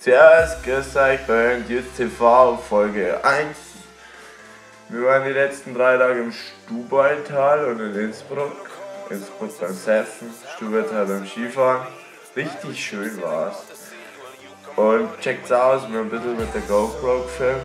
Servus, grüß euch bei Genutzt TV Folge 1. Wir waren die letzten 3 Tage im Stubai-Tal und in Innsbruck. Innsbruck beim Surfen, Stubai-Tal beim Skifahren. Richtig schön war's. Und checkt's aus, wir haben ein bisschen mit der GoPro gefilmt.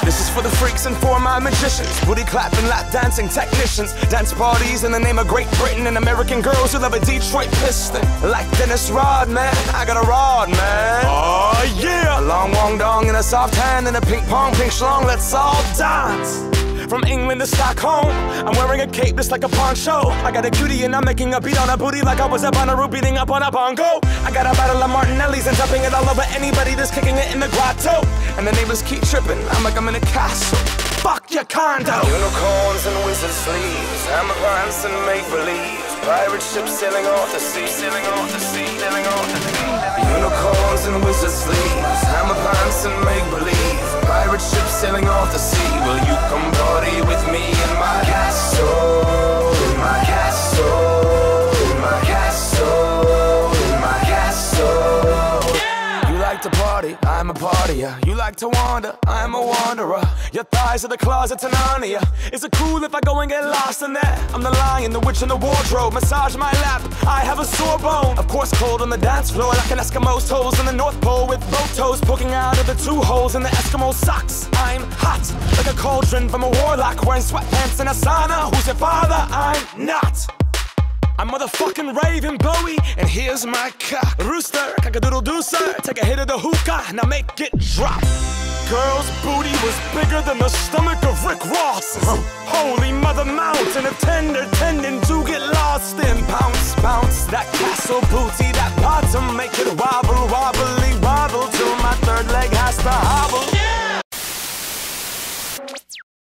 This is for the freaks and for my magicians, booty clapping, lap dancing technicians, dance parties in the name of Great Britain, and American girls who love a Detroit Piston. Like Dennis Rodman, I got a rod, man. Oh yeah! A long wong dong and a soft hand and a ping pong pink schlong. Let's all dance. From England to Stockholm, I'm wearing a cape just like a poncho. I got a cutie and I'm making a beat on a booty like I was up on a root beating up on a bongo. I got a bottle of Martinelli's and dumping it all over anybody that's kicking it in the grotto. And the neighbors keep tripping, I'm like I'm in a castle. Fuck your condo. Unicorns and wizard sleeves, hammer pants and make-believe. Pirate ships sailing off the sea, sailing off the sea, sailing off the sea. Unicorns and wizard sleeves, hammer pants and make-believe. Pirate ships sailing off the sea. Will you come party with me in my castle? In my castle, in my castle, in my castle. Yeah! You like to party, I'm a partier. You like to wander, I'm a wanderer. Your thighs are the closet to Narnia. Is it cool if I go and get lost in that? I'm the lion, the witch in the wardrobe. Massage my lap, I have a sore bone. Of course cold on the dance floor like an Eskimo's toes in the North Pole with both toes poking out of the 2 holes in the Eskimo socks. I'm hot, like a cauldron from a warlock wearing sweatpants in a sauna. Who's your father? I'm not. I'm motherfucking Raven Bowie, and here's my cock. Rooster, cock-a-doodle-doo-sir. Take a hit of the hookah, now make it drop. Girl's booty was bigger than the stomach of Rick Ross. Holy mother mountain, a tender tendon to get lost in. Bounce, bounce, that castle booty, that bottom, make it wobble, wobble